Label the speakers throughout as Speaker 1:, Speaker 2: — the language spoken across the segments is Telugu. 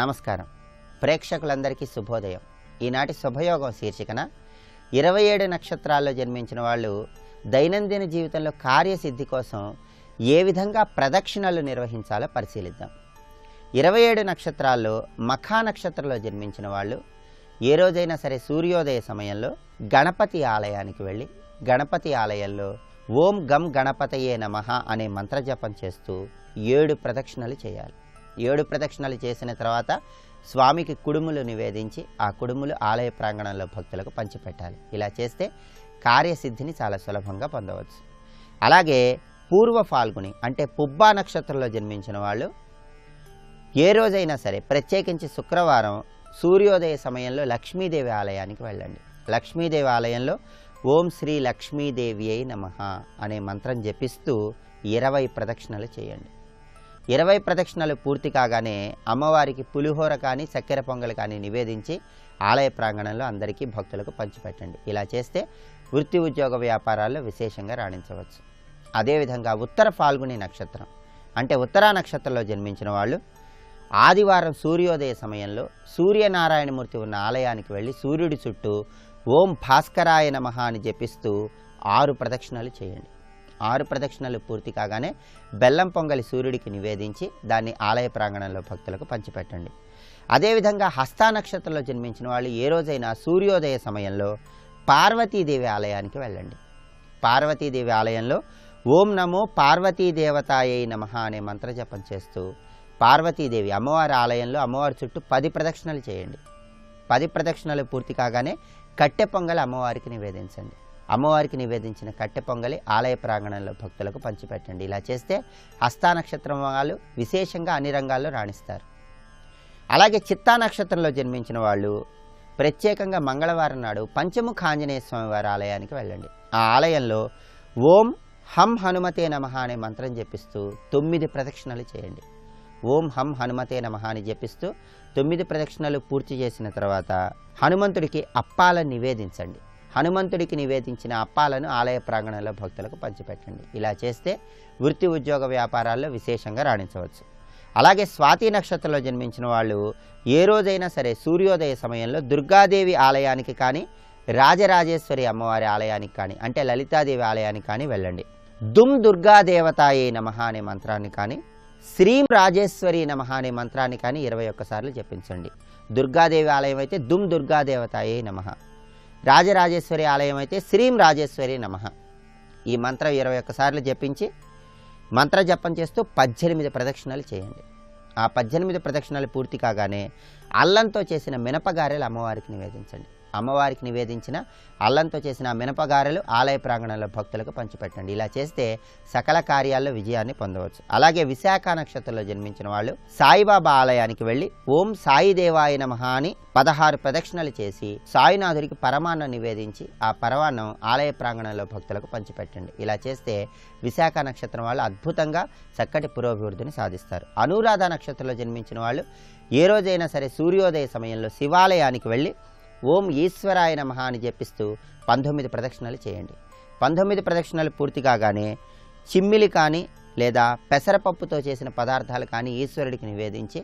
Speaker 1: నమస్కారం. ప్రేక్షకులందరికీ శుభోదయం. ఈనాటి శుభయోగం శీర్షికన 27 నక్షత్రాల్లో జన్మించిన వాళ్ళు దైనందిన జీవితంలో కార్యసిద్ధి కోసం ఏ విధంగా ప్రదక్షిణలు నిర్వహించాలో పరిశీలిద్దాం. 27 నక్షత్రాల్లో మఖా నక్షత్రంలో జన్మించిన వాళ్ళు ఏ రోజైనా సరే సూర్యోదయ సమయంలో గణపతి ఆలయానికి వెళ్ళి గణపతి ఆలయంలో ఓం గం గణపతయే నమః అనే మంత్రజపం చేస్తూ 7 ప్రదక్షిణలు చేయాలి. 7 ప్రదక్షిణలు చేసిన తర్వాత స్వామికి కుడుములు నివేదించి ఆ కుడుములు ఆలయ ప్రాంగణంలో భక్తులకు పంచిపెట్టాలి. ఇలా చేస్తే కార్యసిద్ధిని చాలా సులభంగా పొందవచ్చు. అలాగే పూర్వ ఫాల్గుని అంటే పుబ్బా నక్షత్రంలో జన్మించిన వాళ్ళు ఏ రోజైనా సరే ప్రత్యేకించి శుక్రవారం సూర్యోదయ సమయంలో లక్ష్మీదేవి ఆలయానికి వెళ్ళండి. లక్ష్మీదేవి ఆలయంలో ఓం శ్రీ లక్ష్మీదేవియై నమః అనే మంత్రం జపిస్తూ 20 ప్రదక్షిణలు చేయండి. 20 ప్రదక్షిణలు పూర్తి కాగానే అమ్మవారికి పులిహోర కానీ చక్కెర పొంగల్ కానీ నివేదించి ఆలయ ప్రాంగణంలో అందరికీ భక్తులకు పంచిపెట్టండి. ఇలా చేస్తే వృత్తి ఉద్యోగ వ్యాపారాల్లో విశేషంగా రాణించవచ్చు. అదేవిధంగా ఉత్తర ఫాల్గుని నక్షత్రం అంటే ఉత్తరా నక్షత్రంలో జన్మించిన వాళ్ళు ఆదివారం సూర్యోదయ సమయంలో సూర్యనారాయణమూర్తి ఉన్న ఆలయానికి వెళ్ళి సూర్యుడి చుట్టూ ఓం భాస్కరాయ నమః అని జపిస్తూ 6 ప్రదక్షిణలు చేయండి. 6 ప్రదక్షిణలు పూర్తి కాగానే బెల్లం పొంగలి సూర్యుడికి నివేదించి దాన్ని ఆలయ ప్రాంగణంలో భక్తులకు పంచిపెట్టండి. అదేవిధంగా హస్తా నక్షత్రంలో జన్మించిన వాళ్ళు ఏ రోజైనా సూర్యోదయ సమయంలో పార్వతీదేవి ఆలయానికి వెళ్ళండి. పార్వతీదేవి ఆలయంలో ఓం నమో పార్వతీదేవతాయై నమః అనే మంత్రజపం చేస్తూ పార్వతీదేవి అమ్మవారి ఆలయంలో అమ్మవారి చుట్టూ 10 ప్రదక్షిణలు చేయండి. 10 ప్రదక్షిణలు పూర్తి కాగానే కట్టె పొంగలి అమ్మవారికి నివేదించండి. అమ్మవారికి నివేదించిన కట్టె పొంగలి ఆలయ ప్రాంగణంలో భక్తులకు పంచిపెట్టండి. ఇలా చేస్తే హస్తా నక్షత్రం వాళ్ళు విశేషంగా అన్ని రంగాల్లో రాణిస్తారు. అలాగే చిత్తా నక్షత్రంలో జన్మించిన వాళ్ళు ప్రత్యేకంగా మంగళవారం నాడు పంచముఖ ఆంజనేయ స్వామి వారి ఆలయానికి వెళ్ళండి. ఆ ఆలయంలో ఓం హం హనుమతే నమః అనే మంత్రం జపిస్తూ 9 ప్రదక్షిణలు చేయండి. ఓం హం హనుమతే నమః అని జపిస్తూ 9 ప్రదక్షిణలు పూర్తి చేసిన తర్వాత హనుమంతుడికి అప్పాలను నివేదించండి. హనుమంతుడికి నివేదించిన అప్పాలను ఆలయ ప్రాంగణంలో భక్తులకు పంచిపెట్టండి. ఇలా చేస్తే వృత్తి ఉద్యోగ వ్యాపారాల్లో విశేషంగా రాణించవచ్చు. అలాగే స్వాతి నక్షత్రంలో జన్మించిన వాళ్ళు ఏ రోజైనా సరే సూర్యోదయ సమయంలో దుర్గాదేవి ఆలయానికి కానీ రాజరాజేశ్వరి అమ్మవారి ఆలయానికి కానీ అంటే లలితాదేవి ఆలయానికి కానీ వెళ్ళండి. దుమ్ దుర్గాదేవతాయే నమః అనే మంత్రాన్ని కానీ శ్రీం రాజేశ్వరి నమః అనే మంత్రాన్ని కానీ 21 సార్లు జపించండి. దుర్గాదేవి ఆలయం అయితే దుమ్ దుర్గాదేవతాయే నమః, రాజరాజేశ్వరి ఆలయం అయితే శ్రీం రాజేశ్వరి నమః. ఈ మంత్రం 21 సార్లు జపించి మంత్ర జపం చేస్తూ 18 ప్రదక్షిణలు చేయండి. ఆ 18 ప్రదక్షిణలు పూర్తి కాగానే అల్లంతో చేసిన మినపగారెలు అమ్మవారికి నివేదించండి. అమ్మవారికి నివేదించిన అల్లంతో చేసిన మినపగారెలు ఆలయ ప్రాంగణంలో భక్తులకు పంచిపెట్టండి. ఇలా చేస్తే సకల కార్యాల్లో విజయాన్ని పొందవచ్చు. అలాగే విశాఖ నక్షత్రంలో జన్మించిన వాళ్ళు సాయిబాబా ఆలయానికి వెళ్ళి ఓం సాయిదేవాయ నమః అని 16 ప్రదక్షిణలు చేసి సాయినాథుడికి పరమాన్నం నివేదించి ఆ పరమాన్నం ఆలయ ప్రాంగణంలో భక్తులకు పంచిపెట్టండి. ఇలా చేస్తే విశాఖ నక్షత్రం వాళ్ళు అద్భుతంగా చక్కటి పురోభివృద్ధిని సాధిస్తారు. అనురాధ నక్షత్రంలో జన్మించిన వాళ్ళు ఏ రోజైనా సరే సూర్యోదయ సమయంలో శివాలయానికి వెళ్ళి ఓం ఈశ్వరాయ నమః అని జపిస్తూ 19 ప్రదక్షిణలు చేయండి. 19 ప్రదక్షిణలు పూర్తి కాగానే చిమ్మిలి కానీ లేదా పెసరపప్పుతో చేసిన పదార్థాలు కానీ ఈశ్వరుడికి నివేదించి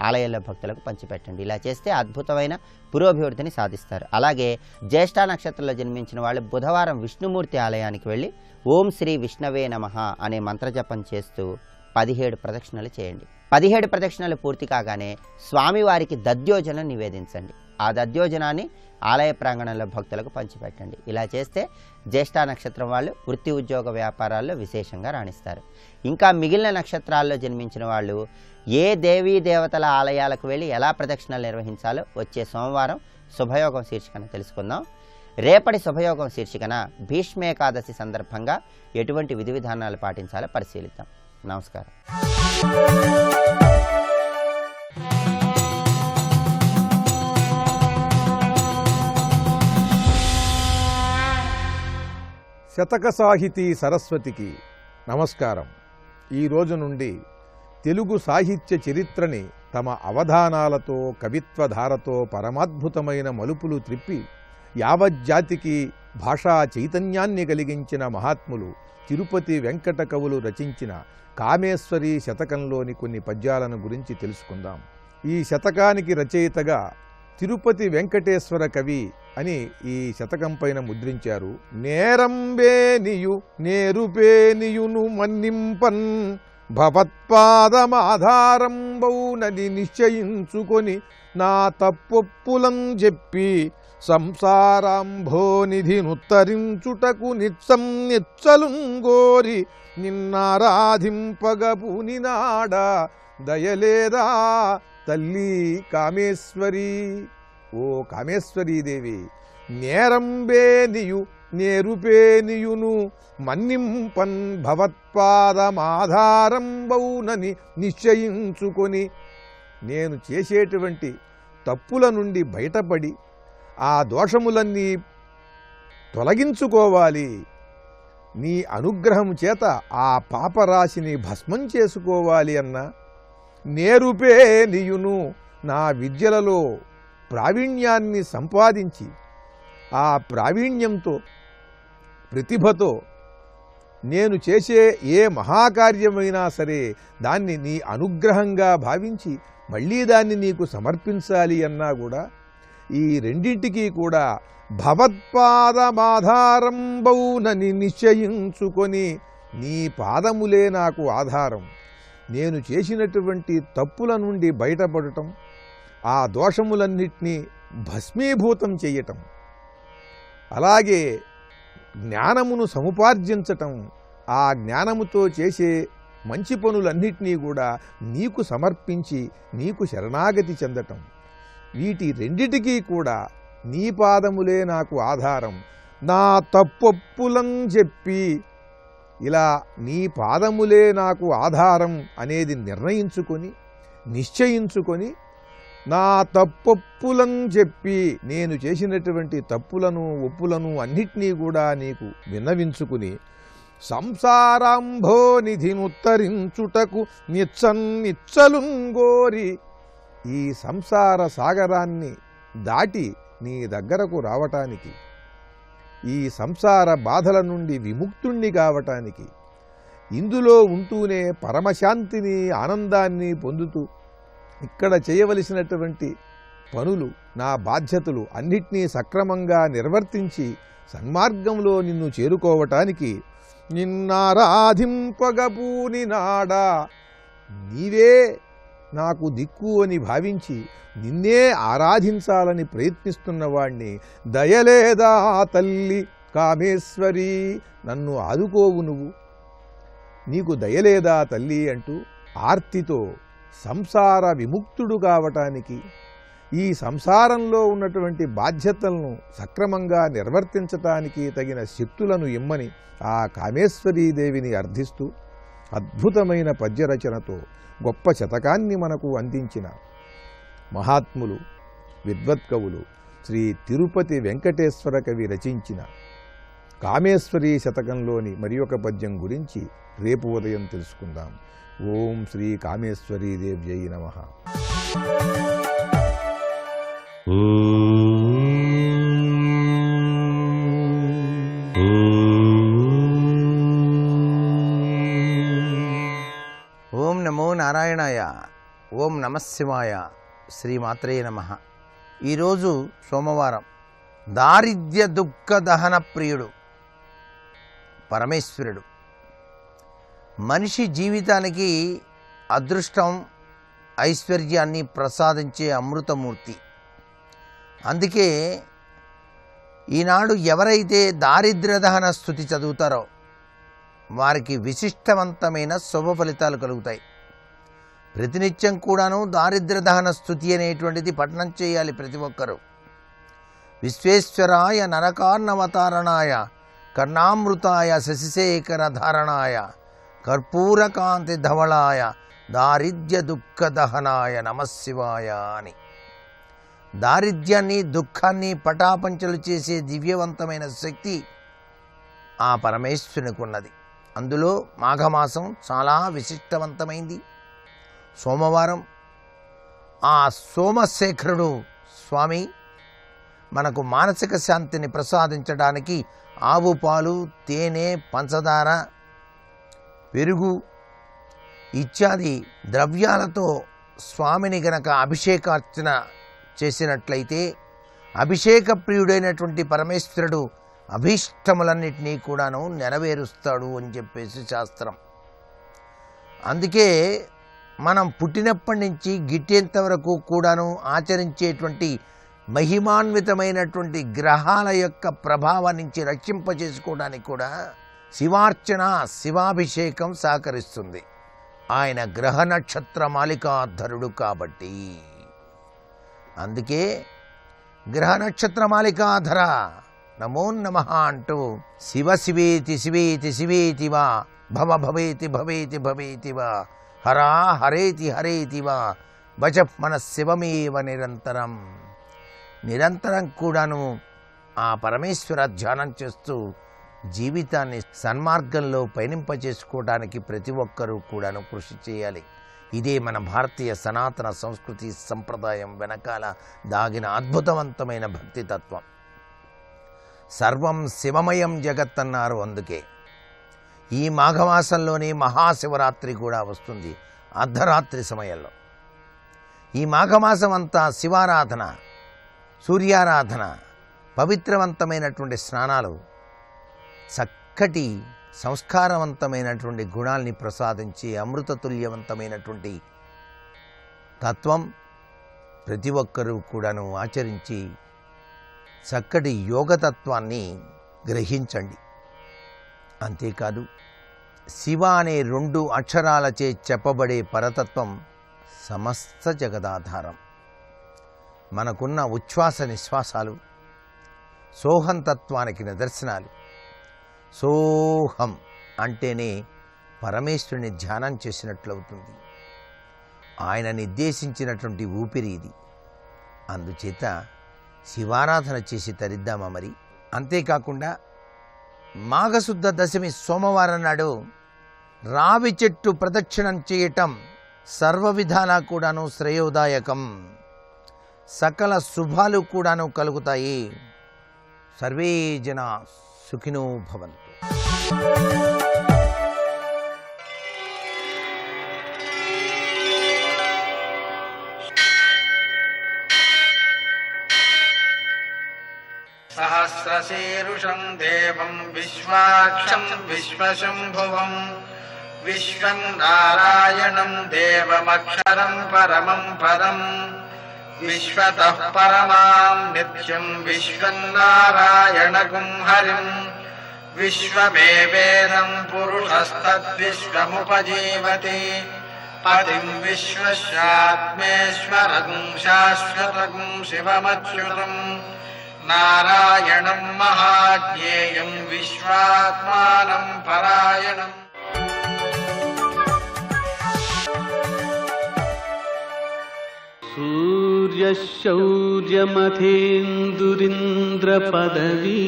Speaker 1: ఆలయంలో భక్తులకు పంచిపెట్టండి. ఇలా చేస్తే అద్భుతమైన పురోభివృద్ధిని సాధిస్తారు. అలాగే జ్యేష్ఠ నక్షత్రంలో జన్మించిన వాళ్ళు బుధవారం విష్ణుమూర్తి ఆలయానికి వెళ్ళి ఓం శ్రీ విష్ణవే నమః అనే మంత్రజపం చేస్తూ 17 ప్రదక్షిణలు చేయండి. 17 ప్రదక్షిణలు పూర్తి కాగానే స్వామివారికి దద్యోజనం నివేదించండి. ఆ దద్యోజనాన్ని ఆలయ ప్రాంగణంలో భక్తులకు పంచిపెట్టండి. ఇలా చేస్తే జ్యేష్ఠ నక్షత్రం వాళ్ళు వృత్తి ఉద్యోగ వ్యాపారాల్లో విశేషంగా రాణిస్తారు. ఇంకా మిగిలిన నక్షత్రాల్లో జన్మించిన వాళ్ళు ఏ దేవీ దేవతల ఆలయాలకు వెళ్ళి ఎలా ప్రదక్షిణలు నిర్వహించాలో వచ్చే సోమవారం శుభయోగం శీర్షికన తెలుసుకుందాం. రేపటి శుభయోగం శీర్షికన భీష్మేకాదశి సందర్భంగా ఎటువంటి విధి విధానాలు పాటించాలో పరిశీలిద్దాం. నమస్కారం.
Speaker 2: శతక సాహితీ సరస్వతికి నమస్కారం. ఈ రోజు నుండి తెలుగు సాహిత్య చరిత్రని తమ అవధానాలతో కవిత్వధారతో పరమాద్భుతమైన మలుపులు త్రిప్పి యావజ్జాతికి భాషా చైతన్యాన్ని కలిగించిన మహాత్ములు తిరుపతి వెంకట కవులు రచించిన కామేశ్వరి శతకంలోని కొన్ని పద్యాలను గురించి తెలుసుకుందాం. ఈ శతకానికి రచయితగా తిరుపతి వెంకటేశ్వర కవి అని ఈ శతకం పైన ముద్రించారు. నేరంబేనియు నేరుపేనియును మన్నింపన్ భవత్పాదమాధారంబౌనని నిశ్చయించుకొని నా తప్పొప్పులం చెప్పి సంసారాంభోనిధినుత్తరించుటకు నిత్సం నిచ్చలుంగోరి నిన్నారాధింపగ పూనినాడ దయలేదా తల్లి కామేశ్వరి. ఓ కామేశ్వరీదేవి, నేరంబేనియు నేరుపేనియును మన్నింపన్ భవత్పాదమాధారంబౌనని నిశ్చయించుకొని నేను చేసేటువంటి తప్పుల నుండి బయటపడి ఆ దోషములన్నీ తొలగించుకోవాలి, నీ అనుగ్రహం చేత ఆ పాపరాశిని భస్మం చేసుకోవాలి అన్న నేరుపేనియును నా విద్యలలో ప్రావీణ్యాన్ని సంపాదించి ఆ ప్రావీణ్యంతో ప్రతిభతో నేను చేసే ఏ మహాకార్యమైనా సరే దాన్ని నీ అనుగ్రహంగా భావించి మళ్ళీ దాన్ని నీకు సమర్పించాలి అన్నా కూడా ఈ రెండింటికి కూడా భవత్పాదమాధారంబౌనని నిశ్చయించుకొని నీ పాదములే నాకు ఆధారం, నేను చేసినటువంటి తప్పుల నుండి బయటపడటం, ఆ దోషములన్నిటినీ భస్మీభూతం చెయ్యటం, అలాగే జ్ఞానమును సముపార్జించటం, ఆ జ్ఞానముతో చేసే మంచి పనులన్నిటినీ కూడా నీకు సమర్పించి నీకు శరణాగతి చెందటం, వీటి రెండిటికీ కూడా నీ పాదములే నాకు ఆధారం, నా తప్పొప్పులం చెప్పి ఇలా నీ పాదములే నాకు ఆధారం అనేది నిర్ణయించుకొని నిశ్చయించుకొని నా తప్పొప్పులం చెప్పి నేను చేసినటువంటి తప్పులను ఒప్పులను అన్నిటినీ కూడా నీకు విన్నవించుకుని సంసారాంభోనిధినుత్తరించుటకు నిచ్చలుంగోరి ఈ సంసార సాగరాన్ని దాటి నీ దగ్గరకు రావటానికి, ఈ సంసార బాధల నుండి విముక్తుణ్ణి కావటానికి, ఇందులో ఉంటూనే పరమశాంతిని ఆనందాన్ని పొందుతూ ఇక్కడ చేయవలసినటువంటి పనులు నా బాధ్యతలు అన్నిటినీ సక్రమంగా నిర్వర్తించి సన్మార్గంలో నిన్ను చేరుకోవటానికి నిన్నారాధింపగపూని నాడా నీవే నాకు దిక్కు అని భావించి నిన్నే ఆరాధించాలని ప్రయత్నిస్తున్నవాణ్ణి దయలేదా తల్లి కామేశ్వరి, నన్ను ఆదుకోవు నువ్వు, నీకు దయలేదా తల్లి అంటూ ఆర్తితో సంసార విముక్తుడు కావటానికి, ఈ సంసారంలో ఉన్నటువంటి బాధ్యతలను సక్రమంగా నిర్వర్తించటానికి తగిన శక్తులను ఇమ్మని ఆ కామేశ్వరీదేవిని అర్థిస్తూ అద్భుతమైన పద్యరచనతో గొప్ప శతకాన్ని మనకు అందించిన మహాత్ములు విద్వత్కవులు శ్రీ తిరుపతి వెంకటేశ్వర కవి రచించిన కామేశ్వరీ శతకంలోని మరి ఒక పద్యం గురించి రేపు ఉదయం తెలుసుకుందాం. ఓం శ్రీ కామేశ్వరీదేవ్యై నమః.
Speaker 3: ఓం నమో నారాయణాయ. ఓం నమశివాయ. శ్రీమాత్రే నమః. ఈరోజు సోమవారం. దారిద్ర్య దుఃఖ దహన ప్రియుడు పరమేశ్వరుడు. మనిషి జీవితానికి అదృష్టం ఐశ్వర్యాన్ని ప్రసాదించే అమృతమూర్తి. అందుకే ఈనాడు ఎవరైతే దారిద్ర్య దహన స్తుతి చదువుతారో వారికి విశిష్టవంతమైన శుభ ఫలితాలు కలుగుతాయి. ప్రతినిత్యం కూడాను దారిద్ర్య దహన స్తుతి అనేటువంటిది పఠనం చేయాలి ప్రతి ఒక్కరూ. విశ్వేశ్వరాయ నరకార్ణవతారణాయ కర్ణామృతాయ శశిశేఖర ధారణాయ కర్పూరకాంతి ధవళాయ దారిద్ర్య దుఃఖ దహనాయ నమశివాయ అని దారిద్ర్యాన్ని దుఃఖాన్ని పటాపంచలు చేసే దివ్యవంతమైన శక్తి ఆ పరమేశ్వరునికి ఉన్నది. అందులో మాఘమాసం చాలా విశిష్టవంతమైంది. సోమవారం ఆ సోమశేఖరుడు స్వామి మనకు మానసిక శాంతిని ప్రసాదించడానికి ఆవు పాలు, తేనె, పంచదార, పెరుగు ఇత్యాది ద్రవ్యాలతో స్వామిని గనక అభిషేకార్చన చేసినట్లయితే అభిషేక ప్రియుడైనటువంటి పరమేశ్వరుడు అభీష్టములన్నిటినీ కూడాను నెరవేరుస్తాడు అని చెప్పేసి శాస్త్రం. అందుకే మనం పుట్టినప్పటి నుంచి గిట్టేంత వరకు కూడాను ఆచరించేటువంటి మహిమాన్వితమైనటువంటి గ్రహాల యొక్క ప్రభావం నుంచి రక్షింపజేసుకోవడానికి కూడా శివార్చన, శివాభిషేకం సహకరిస్తుంది. ఆయన గ్రహ నక్షత్ర మాలికాధరుడు కాబట్టి. అందుకే గ్రహ నక్షత్ర మాలికాధర నమో నమః అంటూ శివ శివేతి శివేతి శివేతి వా భవ భవేతి భవేతి భవేతి వా హరా హరేతి హరేతి వా భజ మన శివమేవ నిరంతరం. నిరంతరం కూడాను ఆ పరమేశ్వర ధ్యానం చేస్తూ జీవితాన్ని సన్మార్గంలో పయనింపజేసుకోవడానికి ప్రతి ఒక్కరూ కూడాను కృషి చేయాలి. ఇదే మన భారతీయ సనాతన సంస్కృతి సంప్రదాయం వెనకాల దాగిన అద్భుతవంతమైన భక్తితత్వం. సర్వం శివమయం జగత్ అన్నారు. అందుకే ఈ మాఘమాసంలోనే మహాశివరాత్రి కూడా వస్తుంది అర్ధరాత్రి సమయంలో. ఈ మాఘమాసం అంతా శివారాధన, సూర్యారాధన, పవిత్రవంతమైనటువంటి స్నానాలు, చక్కటి సంస్కారవంతమైనటువంటి గుణాల్ని ప్రసాదించి అమృతతుల్యవంతమైనటువంటి తత్వం ప్రతి ఒక్కరూ కూడాను ఆచరించి చక్కటి యోగతత్వాన్ని గ్రహించండి. అంతేకాదు శివ అనే 2 అక్షరాలచే చెప్పబడే పరతత్వం సమస్త జగదాధారం. మనకున్న ఉచ్ఛ్వాస నిశ్వాసాలు సోహం తత్వానికి నిదర్శనాలు. సోహం అంటేనే పరమేశ్వరుని ధ్యానం చేసినట్లవుతుంది. ఆయన నిర్దేశించినటువంటి ఊపిరి ఇది. అందుచేత శివారాధన చేసి తరిద్దామా మరి. అంతేకాకుండా మాఘశుద్ధ దశమి సోమవారం నాడు రావి చెట్టు ప్రదక్షిణం చేయటం సర్వ విధాలా కూడాను శ్రేయోదాయకం. సకల శుభాలు కూడాను కలుగుతాయి. సర్వే జన సుఖినో భవంతు.
Speaker 4: సహస్రశీరుషం దేవం విశ్వాక్షం విశ్వశంభువం విశ్వం నారాయణం దేవమక్షరం పరమం పదం విశ్వతః పరమాం నిత్యం విశ్వం నారాయణగుం హరిం విశ్వమేవేదం పురుషస్తద్విశ్వముపజీవతి పతిం విశ్వస్యాత్మేశ్వరగుం శాశ్వతగుం శివమచ్యుతం నారాయణం మహాజ్ఞేయం విశ్వాత్మానం పరాయణం.
Speaker 5: సూర్యశౌర్యమథేందురింద్రపదవీ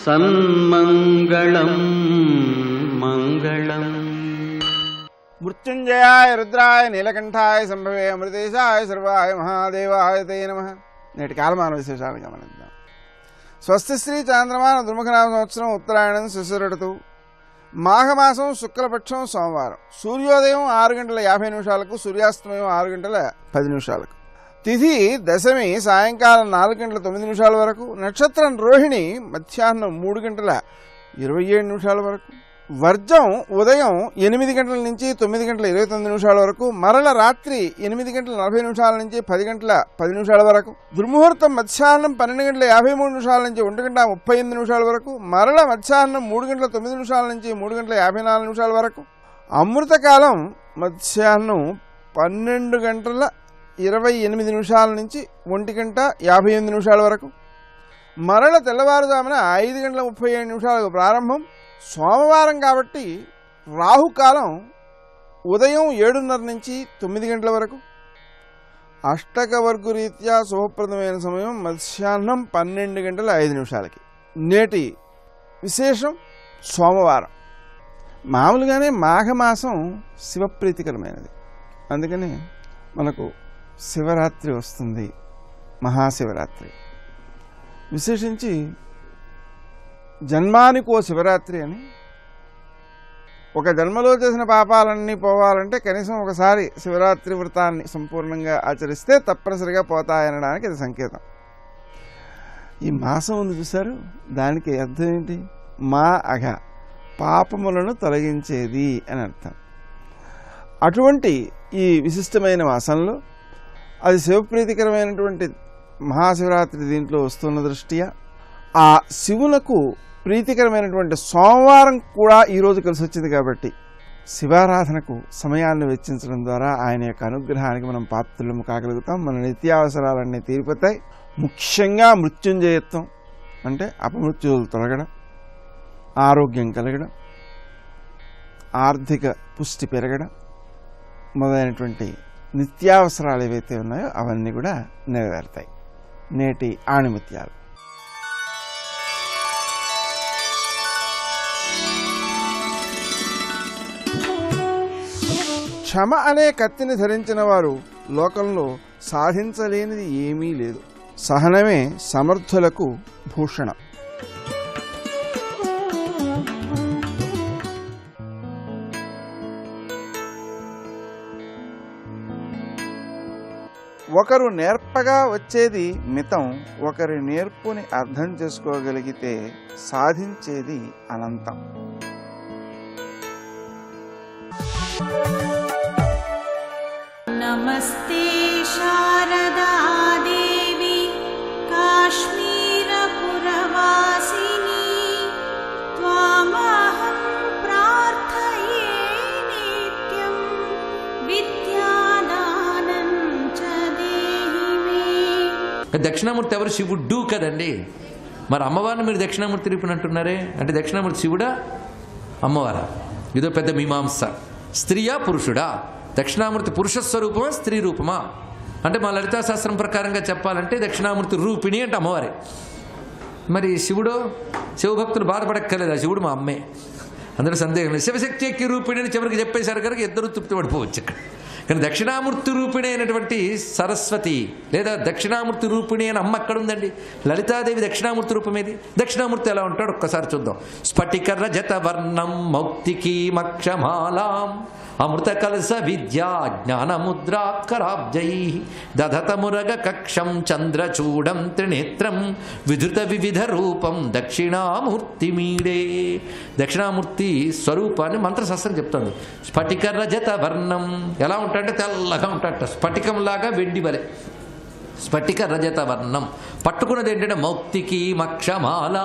Speaker 5: సన్మంగళం మంగళం.
Speaker 6: మృత్యుంజయాయ రుద్రాయ నీలకంఠాయ సంభవే అమృతేశాయ సర్వాయ మహాదేవాయ తే నమః. నేటి కాలమాన విశేషాలు గమనిద్దాం. స్వస్తి శ్రీ చాంద్రమాన దుర్ముఖనామ సంవత్సరం ఉత్తరాయణం శిశిరఋతువు మాఘమాసం శుక్లపక్షం సోమవారం. సూర్యోదయం 6:50 సూర్యాస్తమయం 6:10 తిథి దశమి సాయంకాలం 4:09 వరకు. నక్షత్రం రోహిణి మధ్యాహ్నం 3:27 వరకు. వర్జం ఉదయం 8 నుంచి 9:29 వరకు. మరల రాత్రి 8:40 నుంచి 10:10 వరకు. దుర్ముహూర్తం మధ్యాహ్నం 12:53 నుంచి 1:38 వరకు. మరల మధ్యాహ్నం 3:09 నుంచి 3:54 వరకు. అమృతకాలం మధ్యాహ్నం 12:28 నుంచి 1:58 వరకు. మరల తెల్లవారుజామున 5:37 ప్రారంభం. సోమవారం కాబట్టి రాహుకాలం ఉదయం 7:30 నుంచి 9 గంటల వరకు. అష్టకవర్గు రీత్యా శుభప్రదమైన సమయం మధ్యాహ్నం 12:05. నేటి విశేషం సోమవారం. మామూలుగానే మాఘమాసం శివప్రీతికరమైనది. అందుకని మనకు శివరాత్రి వస్తుంది, మహాశివరాత్రి. విశేషించి జన్మానికో శివరాత్రి అని, ఒక జన్మలో చేసిన పాపాలన్నీ పోవాలంటే కనీసం ఒకసారి శివరాత్రి వ్రతాన్ని సంపూర్ణంగా ఆచరిస్తే తప్పనిసరిగా పోతాయనడానికి ఇది సంకేతం. ఈ మాసం ఉంది చూశారు, దానికి అర్థం ఏంటి? మా అఘ, పాపములను తొలగించేది అని అర్థం. అటువంటి ఈ విశిష్టమైన మాసంలో అది శివప్రీతికరమైనటువంటి మహాశివరాత్రి దీంట్లో వస్తున్న దృష్ట్యా ఆ శివునకు ప్రీతికరమైనటువంటి సోమవారం కూడా ఈరోజు కలిసి వచ్చింది కాబట్టి శివారాధనకు సమయాన్ని వెచ్చించడం ద్వారా ఆయన యొక్క అనుగ్రహానికి మనం పాత్రలు కాగలుగుతాం. మన నిత్యావసరాలన్నీ తీరిపోతాయి. ముఖ్యంగా మృత్యుంజయత్వం అంటే అపమృత్యువులు తొలగడం, ఆరోగ్యం కలగడం, ఆర్థిక పుష్టి పెరగడం మొదలైనటువంటి నిత్యావసరాలు ఏవైతే ఉన్నాయో అవన్నీ కూడా నెరవేరుతాయి. నేటి ఆణిముత్యాలు. క్షమ అనే కత్తిని ధరించిన వారు లోకంలో సాధించలేనిది ఏమీ లేదు. సహనమే సమర్థులకు భూషణం. ఒకరు నేర్పగా వచ్చేది మితం, ఒకరి నేర్పుని అర్థం చేసుకోగలిగితే సాధించేది అనంతం.
Speaker 7: నమస్తే శారదా దేవి కాశ్మీరపురవాసిని త్వామహం ప్రార్థయే నిత్యం విద్యాదానం చ దేహి మే.
Speaker 8: దక్షిణామూర్తి ఎవరు? శివుడు కదండి. మరి అమ్మవారిని మీరు దక్షిణామూర్తి రూపుని అంటున్నారే, అంటే దక్షిణామూర్తి శివుడా అమ్మవారా? ఇదో పెద్ద మీమాంస. స్త్రీయా పురుషుడా? దక్షిణామూర్తి పురుష స్వరూపమా స్త్రీ రూపమా అంటే మా లలితా శాస్త్రం ప్రకారంగా చెప్పాలంటే దక్షిణామూర్తి రూపిణి అంటే అమ్మవారే. మరి శివుడు? శివభక్తులు బాధపడక్కర్లేదు, శివుడు మా అమ్మే, అందులో సందేహం లేదు. శివశక్తి ఎక్కి రూపిణి అని చివరికి చెప్పేశారు కనుక ఇద్దరు తృప్తి పడిపోవచ్చు ఇక్కడ. కానీ దక్షిణామూర్తి రూపిణి అయినటువంటి సరస్వతి లేదా దక్షిణామూర్తి రూపిణి అని అమ్మ అక్కడ ఉందండి. లలితాదేవి దక్షిణామూర్తి రూపమేది. దక్షిణామూర్తి ఎలా ఉంటాడు ఒక్కసారి చూద్దాం. స్ఫటిక రజత వర్ణం మౌక్తికీ మక్షమాలాం అమృత కలస విద్యా జ్ఞానముద్రాకరాబ్జై దధతమురగ కక్షం చంద్రచూడం త్రినేత్రం విధృత వివిధ రూపం దక్షిణామూర్తి మీడే. దక్షిణామూర్తి స్వరూపాన్ని మంత్రశాస్త్రం చెప్తుంది. స్ఫటిక రజత వర్ణం ఎలా ఉంటాడంటే తెల్లగా ఉంటాడట, స్ఫటికంలాగా వెండి వలె. స్ఫటిక రజత వర్ణం. పట్టుకున్నది ఏంటంటే మౌక్తికీ మక్షమాల.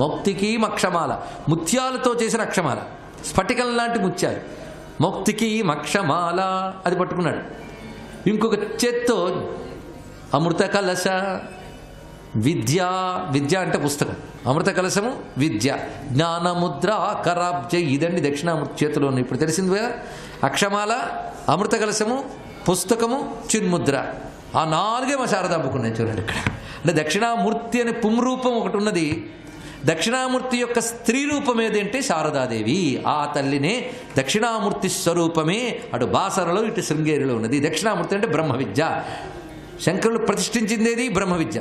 Speaker 8: మౌక్తికీ మక్షమాల ముత్యాలతో చేసిన అక్షమాల, స్ఫటికం లాంటి ముత్యాలు. మౌక్తికీ మక్షమాల అది పట్టుకున్నాడు. ఇంకొక చేత్తో అమృత కలశ విద్య. విద్య అంటే పుస్తకం, అమృత కలశము విద్య. జ్ఞానముద్ర కరాబ్జ ఇదండి దక్షిణామూర్తి చేతిలో ఉంది. ఇప్పుడు తెలిసింది కదా, అక్షమాల, అమృత కలశము, పుస్తకము, చిన్ముద్ర. ఆ నాలుగే మా శారద అమ్ముకున్నాయి చూడండి ఇక్కడ. అంటే దక్షిణామూర్తి అనే పుంరూపం ఒకటి ఉన్నది. దక్షిణామూర్తి యొక్క స్త్రీ రూపం ఏదంటే శారదాదేవి. ఆ తల్లినే దక్షిణామూర్తి స్వరూపమే అటు బాసరలో ఇటు శృంగేరిలో ఉన్నది. దక్షిణామూర్తి అంటే బ్రహ్మ విద్య. శంకరులు ప్రతిష్ఠించిందేది బ్రహ్మ విద్య.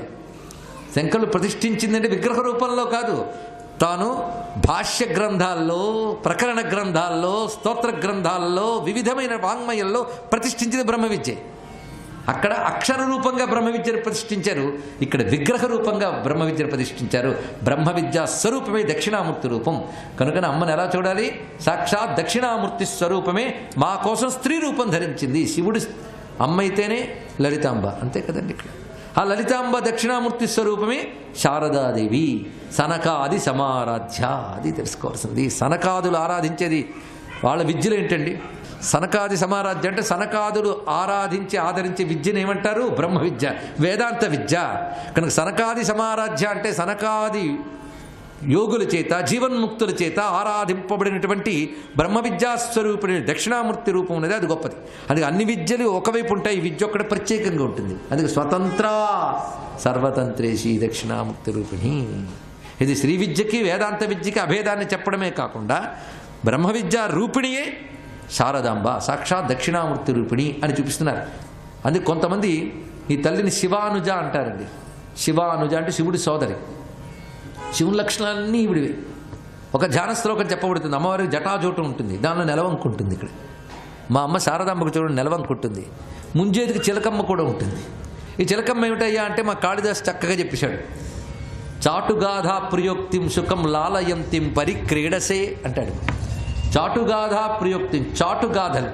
Speaker 8: శంకరులు ప్రతిష్ఠించిందంటే విగ్రహ రూపంలో కాదు, తాను భాష్య గ్రంథాల్లో, ప్రకరణ గ్రంథాల్లో, స్తోత్ర గ్రంథాల్లో, వివిధమైన వాంగ్మయంలో ప్రతిష్ఠించింది బ్రహ్మ విద్య. అక్కడ అక్షర రూపంగా బ్రహ్మ విద్యను ప్రతిష్ఠించారు, ఇక్కడ విగ్రహ రూపంగా బ్రహ్మ విద్యను ప్రతిష్ఠించారు. బ్రహ్మ విద్యా స్వరూపమే దక్షిణామూర్తి రూపం. కనుక అమ్మను ఎలా చూడాలి? సాక్షాత్ దక్షిణామూర్తి స్వరూపమే మా కోసం స్త్రీ రూపం ధరించింది. శివుడు అమ్మ అయితేనే లలితాంబ, అంతే కదండి. ఇక్కడ ఆ లలితాంబ దక్షిణామూర్తి స్వరూపమే శారదాదేవి. సనకాది సమారాధ్య, అది తెలుసుకోవాల్సింది. సనకాదులు ఆరాధించేది వాళ్ళ విద్యలు ఏంటండి? సనకాది సమారాధ్య అంటే సనకాదులు ఆరాధించి ఆదరించే విద్యను ఏమంటారు? బ్రహ్మ విద్య, వేదాంత విద్య. కనుక సనకాది సమారాధ్య అంటే సనకాది యోగుల చేత, జీవన్ముక్తుల చేత ఆరాధింపబడినటువంటి బ్రహ్మ విద్యాస్వరూపిణి దక్షిణామూర్తి రూపం అనేది అది గొప్పది. అందుకే అన్ని విద్యలు ఒకవైపు ఉంటాయి, ఈ విద్య ఒక్కటి ప్రత్యేకంగా ఉంటుంది. అందుకే స్వతంత్ర సర్వతంత్రేషి దక్షిణామూర్తి రూపిణి. ఇది శ్రీ విద్యకి వేదాంత విద్యకి అభేదాన్ని చెప్పడమే కాకుండా బ్రహ్మ విద్యా రూపిణియే శారదాంబ సాక్షాత్ దక్షిణామూర్తి రూపిణి అని చూపిస్తున్నారు. అందుకే కొంతమంది ఈ తల్లిని శివానుజ అంటారండి. శివానుజ అంటే శివుడి సోదరి. శివుని లక్షణాలన్నీ ఈవిడివి. ఒక ధ్యాన శ్లోకం చెప్పబడుతుంది. అమ్మవారికి జటాజోటు ఉంటుంది, దానిలో నెలవంకు ఉంటుంది. ఇక్కడ మా అమ్మ శారదాంబకు చూడండి నెలవంకు ఉంటుంది. ముంజేతికి చిలకమ్మ కూడా ఉంటుంది. ఈ చిలకమ్మ ఏమిటయ్యా అంటే మా కాళిదాస్ చక్కగా చెప్పేశాడు. చాటుగాధా ప్రియోక్తిం సుఖం లాలయంతిం పరిక్రీడసే అంటాడు. చాటుగాధా ప్రియోక్తిం, చాటుగాథలు.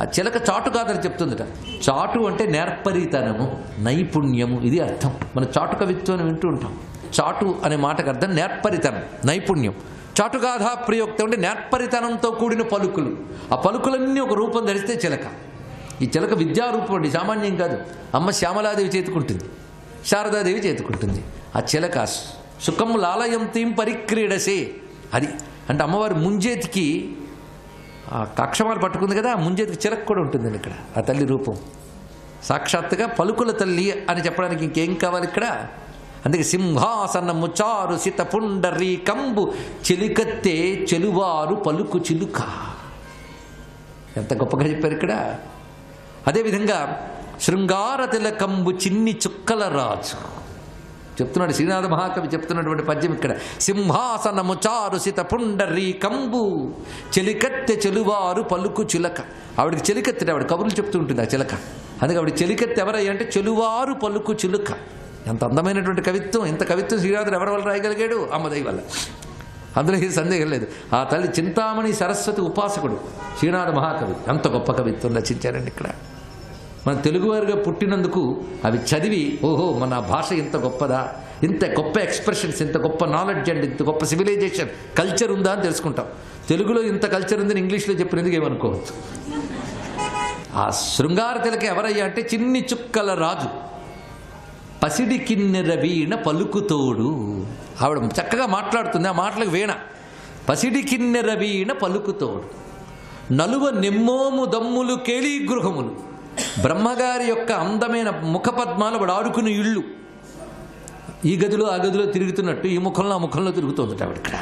Speaker 8: ఆ చిలక చాటుగాథలు చెప్తుందట. చాటు అంటే నేర్పరితనము, నైపుణ్యము, ఇది అర్థం. మన చాటు కవిత్వం వింటూ ఉంటాం. చాటు అనే మాటకు అర్థం నేర్పరితనం, నైపుణ్యం. చాటుగాధా ప్రియోక్తం అంటే నేర్పరితనంతో కూడిన పలుకులు. ఆ పలుకులన్నీ ఒక రూపం ధరిస్తే చిలక. ఈ చిలక విద్యారూపం అండి, సామాన్యం కాదు. అమ్మ శ్యామలాదేవి చేతుకుంటుంది, శారదాదేవి చేతుకుంటుంది. ఆ చిలక సుఖం లాలయంతీం పరిక్రీడసే, అది అంటే అమ్మవారి ముంజేతికి ఆ అక్షమాలు పట్టుకుంది కదా, ఆ ముంజేతికి చిలక కూడా ఉంటుందండి ఇక్కడ. ఆ తల్లి రూపం సాక్షాత్తుగా పలుకుల తల్లి అని చెప్పడానికి ఇంకేం కావాలి ఇక్కడ? అందుకే సింహాసనము చారు సిత పుండరీ కంబు చెలికత్తే చెలువారు పలుకు చిలుక. ఎంత గొప్పగా చెప్పారు ఇక్కడ. అదేవిధంగా శృంగార తిలకంబు చిన్ని చుక్కల రాజు చెప్తున్నాడు శ్రీనాథ మహాకవి చెప్తున్నటువంటి పద్యం ఇక్కడ. సింహాసనము చారు సిత పుండరీ కంబు చెలికత్తె చెలువారు పలుకు చిలక. ఆవిడికి చెలికత్తె, ఆవిడ కబుర్లు చెప్తూ ఉంటుంది ఆ చిలక. అందుకే ఆవిడ చెలికత్తె ఎవరయ్యా అంటే చెలువారు పలుకు చిలుక. ఎంత అందమైనటువంటి కవిత్వం. ఇంత కవిత్వం శ్రీనాథుడు ఎవరి వల్ల రాయగలిగాడు? అమ్మదై వల్ల. అందులో ఇది సందేహం లేదు. ఆ తల్లి చింతామణి సరస్వతి ఉపాసకుడు శ్రీనాథ మహాకవి. అంత గొప్ప కవిత్వం రచించారండి ఇక్కడ. మన తెలుగువారిగా పుట్టినందుకు అవి చదివి ఓహో మన భాష ఇంత గొప్పదా, ఇంత గొప్ప ఎక్స్ప్రెషన్స్, ఇంత గొప్ప నాలెడ్జ్ అండ్ ఇంత గొప్ప సివిలైజేషన్ కల్చర్ ఉందా అని తెలుసుకుంటాం. తెలుగులో ఇంత కల్చర్ ఉందని ఇంగ్లీష్లో చెప్పినందుకు ఏమనుకోవచ్చు. ఆ శృంగార తిలక ఎవరయ్యా అంటే చిన్ని చుక్కల రాజు. పసిడి కిన్నెర వీణ పలుకుతోడు. ఆవిడ చక్కగా మాట్లాడుతుంది, ఆ మాటలకు వీణ. పసిడి కిన్నెర వీణ పలుకుతోడు. నలువ నెమ్మోము దమ్ములు కేళీ గృహములు. బ్రహ్మగారి యొక్క అందమైన ముఖపద్మాలు వాడు ఆడుకునే ఇళ్ళు. ఈ గదిలో ఆ గదిలో తిరుగుతున్నట్టు ఈ ముఖంలో ఆ ముఖంలో తిరుగుతుంది ఆవిడ ఇక్కడ.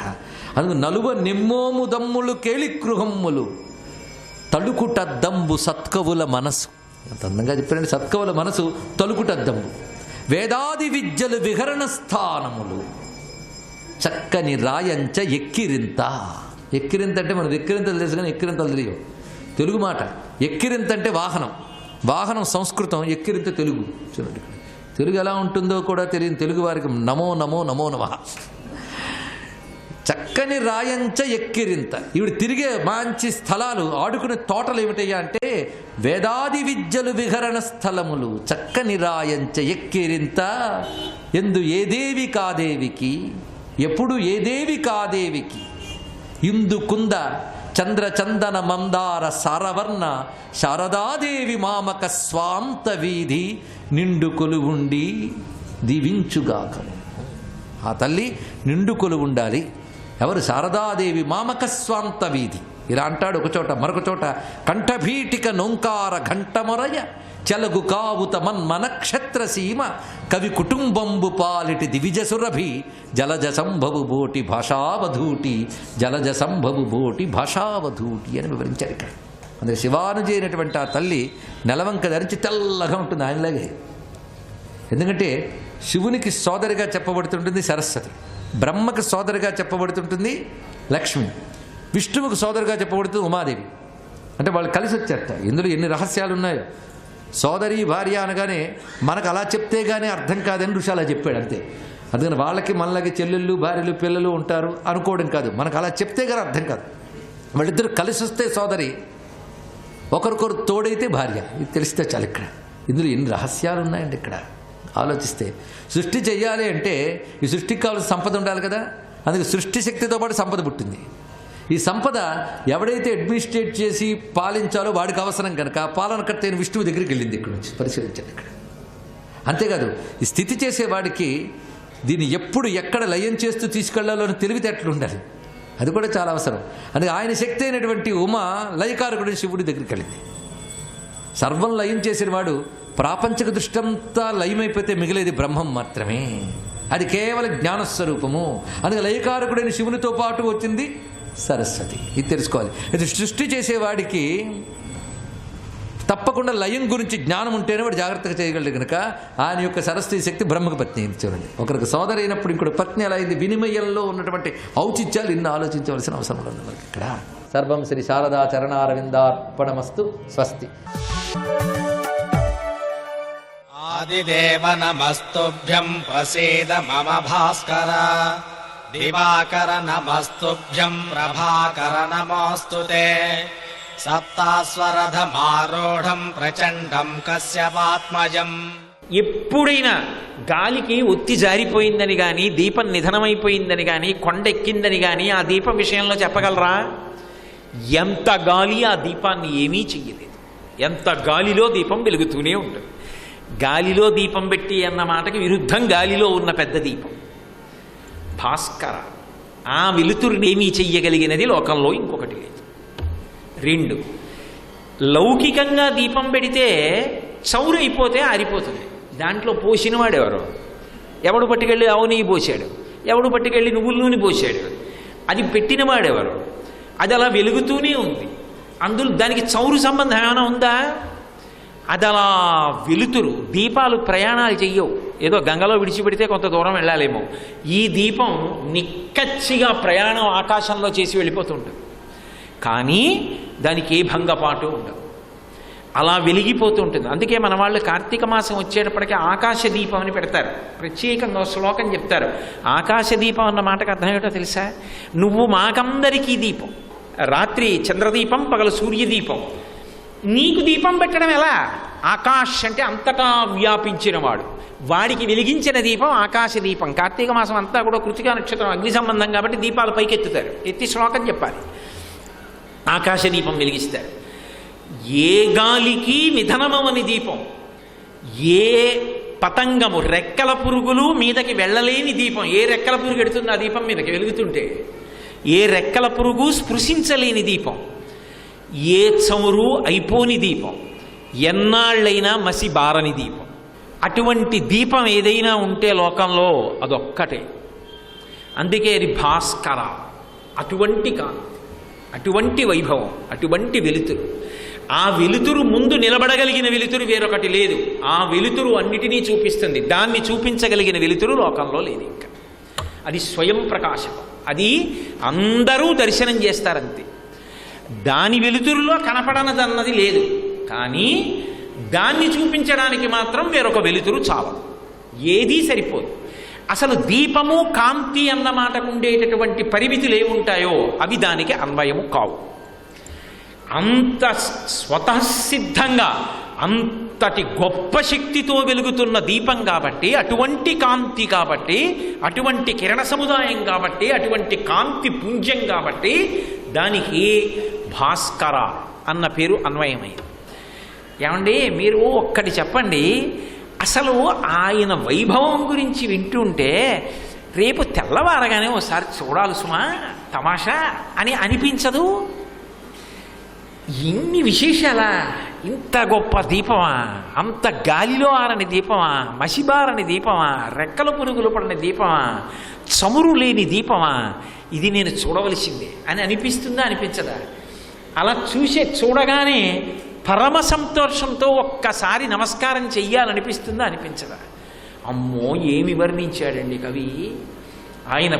Speaker 8: అందుకు నలువ నెమ్మోము దమ్ములు కేళి గృహములు తలుకుటద్దంబు సత్కవుల మనసు. అంత అందంగా చెప్పారండి. సత్కవుల మనసు తలుకుటద్దంబు. వేదాది విద్యలు విహరణ స్థానములు చక్కని రాయంచ ఎక్కిరింత. ఎక్కిరింత అంటే మనం ఎక్కిరింతలు తెలుసు కానీ ఎక్కిరింతలు తెలియవు. తెలుగు మాట. ఎక్కిరింత అంటే వాహనం. వాహనం సంస్కృతం, ఎక్కిరింత తెలుగు. చూడండి తెలుగు ఎలా ఉంటుందో కూడా తెలియని తెలుగు వారికి నమో నమో నమో నమః. చక్కని రాయంచ ఎక్కిరింత. ఈవిడ తిరిగే మంచి స్థలాలు, ఆడుకునే తోటలు ఏమిటయ్యా అంటే వేదాది విద్యలు విహరణ స్థలములు. చక్కని రాయంచ ఎక్కిరింత. ఎందు ఏదేవి కాదేవికి, ఎప్పుడు ఏదేవి కాదేవికి. ఇందు కుంద చంద్ర చందన మందార సారవర్ణ శారదాదేవి మామక స్వాంత వీధి నిండు కొలువుండి దీవించుగాక. ఆ తల్లి నిండు కొలువుండాలి. ఎవరు? శారదాదేవి మామక స్వాంత వీధి. ఇలా అంటాడు ఒక చోట. మరొక చోట కంఠభీటిక నోంకార ఘంటమొరయ చెలగు కావుత మన్మనక్షత్ర సీమ కవి కుటుంబంబు పాలిటి దివిజ సురభి జలజ సంభవు బోటి భాషావధూటి జలజ సంభవు బోటి భాషావధూటి అని వివరించారు ఇక్కడ. అందుకే శివానుజి అయినటువంటి ఆ తల్లి నెలవంక ధరించి తెల్లగా ఉంటుంది ఆయనలాగే. ఎందుకంటే శివునికి సోదరిగా చెప్పబడుతుంటుంది సరస్వతి, బ్రహ్మకు సోదరిగా చెప్పబడుతుంటుంది లక్ష్మి, విష్ణువుకు సోదరిగా చెప్పబడుతుంది ఉమాదేవి. అంటే వాళ్ళు కలిసి వచ్చారట. ఇందులో ఎన్ని రహస్యాలు ఉన్నాయో. సోదరి భార్య అనగానే మనకు అలా చెప్తే కానీ అర్థం కాదని ఋషి అలా చెప్పాడు అంతే. అందుకని వాళ్ళకి మనలాగే చెల్లెళ్ళు భార్యలు పిల్లలు ఉంటారు అనుకోవడం కాదు, మనకు అలా చెప్తే కానీ అర్థం కాదు. వాళ్ళిద్దరు కలిసి వస్తే సోదరి, ఒకరికొకరు తోడైతే భార్య. ఇది తెలిస్తే చాలు. ఇక్కడ ఇందులో ఎన్ని రహస్యాలు ఉన్నాయండి ఇక్కడ ఆలోచిస్తే. సృష్టి చెయ్యాలి అంటే ఈ సృష్టికి కావాల్సిన సంపద ఉండాలి కదా. అందుకే సృష్టి శక్తితో పాటు సంపద పుట్టింది. ఈ సంపద ఎవడైతే అడ్మినిస్ట్రేట్ చేసి పాలించాలో వాడికి అవసరం కనుక పాలనకర్త అయిన విష్ణువు దగ్గరికి వెళ్ళింది. ఇక్కడ నుంచి పరిశీలించండి ఇక్కడ. అంతేకాదు ఈ స్థితి చేసేవాడికి దీన్ని ఎప్పుడు ఎక్కడ లయం చేస్తూ తీసుకెళ్లాలో అని తెలివితేటలు ఉండాలి. అది కూడా చాలా అవసరం. అందుకే ఆయన శక్తి అయినటువంటి ఉమ లయకారకుడిని శివుడి దగ్గరికి వెళ్ళింది. సర్వం లయం చేసిన వాడు ప్రాపంచిక దృష్టంతా లయమైపోతే మిగిలేది బ్రహ్మం మాత్రమే. అది కేవలం జ్ఞానస్వరూపము. అందుకే లయకారకుడైన శివునితో పాటు వచ్చింది సరస్వతి. ఇది తెలుసుకోవాలి. ఇది సృష్టి చేసేవాడికి తప్పకుండా లయం గురించి జ్ఞానం ఉంటేనే వాడు జాగ్రత్తగా చేయగలడు కనుక ఆయన యొక్క సరస్వతి శక్తి బ్రహ్మకు పత్ని అయింది. చూడండి, ఒకరికి సోదరి అయినప్పుడు ఇంకోటి పత్ని ఎలా అయింది. వినిమయంలో ఉన్నటువంటి ఔచిత్యాలు ఇన్ని ఆలోచించవలసిన అవసరం ఉంది మనకి ఇక్కడ. సర్వం శ్రీ శారదా చరణారవిందార్పణమస్తు. స్వస్తి.
Speaker 4: ఆదిదేవ నమస్తుభ్యం ప్రసీద మమ భాస్కర. దివాకర నమస్తుభ్యం ప్రభాకర నమోస్తుతే. సప్తాస్వరథమారూఢం ప్రచండం కశ్యపాత్మజం.
Speaker 9: ఎప్పుడైనా గాలికి ఒత్తి జారిపోయిందని కానీ, దీపం నిధనమైపోయిందని కానీ, కొండెక్కిందని కానీ ఆ దీపం విషయంలో చెప్పగలరా? ఎంత గాలి ఆ దీపాన్ని ఏమీ చెయ్యలేదు. ఎంత గాలిలో దీపం వెలుగుతూనే ఉంటుంది. గాలిలో దీపం పెట్టి అన్న మాటకి విరుద్ధం గాలిలో ఉన్న పెద్ద దీపం భాస్కర. ఆ వెలుతురుని ఏమీ చెయ్యగలిగినది లోకంలో ఇంకొకటి లేదు. 2, లౌకికంగా దీపం పెడితే చౌరైపోతే ఆరిపోతుంది. దాంట్లో పోసినవాడు ఎవడు పట్టుకెళ్ళి ఆవు నెయ్యి పోసాడు, ఎవడు పట్టుకెళ్ళి నువ్వుల నూనె పోసాడు, అది పెట్టినవాడెవరు? అది అలా వెలుగుతూనే ఉంది. అందులో దానికి చౌరు సంబంధం ఏమైనా ఉందా? అది అలా వెలుతురు. దీపాలు ప్రయాణాలు చెయ్యవు. ఏదో గంగలో విడిచిపెడితే కొంత దూరం వెళ్ళాలేమో. ఈ దీపం నిక్కచ్చిగా ప్రయాణం ఆకాశంలో చేసి వెళ్ళిపోతుంటుంది. కానీ దానికి ఏ భంగపాటు ఉండదు. అలా వెలిగిపోతూ ఉంటుంది. అందుకే మన వాళ్ళు కార్తీక మాసం వచ్చేటప్పటికీ ఆకాశ దీపం అని పెడతారు. ప్రత్యేకంగా శ్లోకం చెప్తారు. ఆకాశ దీపం అన్న మాటకు అర్థం ఏమిటో తెలుసా? నువ్వు మాకందరికీ దీపం. రాత్రి చంద్రదీపం, పగలు సూర్యదీపం. నీకు దీపం పెట్టడం ఎలా? ఆకాశ్ అంటే అంతటా వ్యాపించినవాడు, వాడికి వెలిగించిన దీపం ఆకాశ దీపం. కార్తీక మాసం అంతా కూడా కృతికా నక్షత్రం అగ్ని సంబంధం కాబట్టి దీపాలు పైకెత్తుతారు. ఎత్తి శ్లోకం చెప్పాలి. ఆకాశ దీపం వెలిగిస్తారు. ఏ గాలికి నిధనమవని దీపం, ఏ పతంగము రెక్కల పురుగులు మీదకి వెళ్ళలేని దీపం. ఏ రెక్కల పురుగు ఎడుతుంది ఆ దీపం మీదకి వెలుగుతుంటే? ఏ రెక్కల పురుగు స్పృశించలేని దీపం, ఏ చమురు అయిపోని దీపం, ఎన్నాళ్ళైనా మసి బారని దీపం. అటువంటి దీపం ఏదైనా ఉంటే లోకంలో అదొక్కటే. అందుకే అది భాస్కర. అటువంటి కాంతి, అటువంటి వైభవం, అటువంటి వెలుతురు. ఆ వెలుతురు ముందు నిలబడగలిగిన వెలుతురు వేరొకటి లేదు. ఆ వెలుతురు అన్నిటినీ చూపిస్తుంది. దాన్ని చూపించగలిగిన వెలుతురు లోకంలో లేదు ఇంకా. అది స్వయం ప్రకాశం. అది అందరూ దర్శనం చేస్తారంతే. దాని వెలుతురులో కనపడనదన్నది లేదు. కానీ దాన్ని చూపించడానికి మాత్రం వేరొక వెలుతురు చాలదు. ఏదీ సరిపోదు. అసలు దీపము కాంతి అన్న మాటకు ఉండేటటువంటి పరిమితులు ఏముంటాయో అవి దానికి అన్వయము కావు. అంత స్వతసిద్ధంగా అంతటి గొప్ప శక్తితో వెలుగుతున్న దీపం కాబట్టి, అటువంటి కాంతి కాబట్టి, అటువంటి కిరణ సముదాయం కాబట్టి, అటువంటి కాంతి పుంజం కాబట్టి దానికి భాస్కర అన్న పేరు అన్వయమైంది. ఏమండి, మీరు ఒక్కటి చెప్పండి, అసలు ఆయన వైభవం గురించి వింటుంటే రేపు తెల్లవారగానే ఒకసారి చూడాలి సుమా తమాషా అని అనిపించదు? ఇన్ని విశేషాలా? ఇంత గొప్ప దీపమా, అంత గాలిలో ఆరని దీపమా, మసిబారని దీపమా, రెక్కల పురుగులు పడిన దీపమా, చమురు లేని దీపమా, ఇది నేను చూడవలసిందే అని అనిపిస్తుందా అనిపించదా? అలా చూడగానే పరమ సంతోషంతో ఒక్కసారి నమస్కారం చెయ్యాలనిపిస్తుందా అనిపించదా? అమ్మో, ఏమి వర్ణించాడండి కవి. ఆయన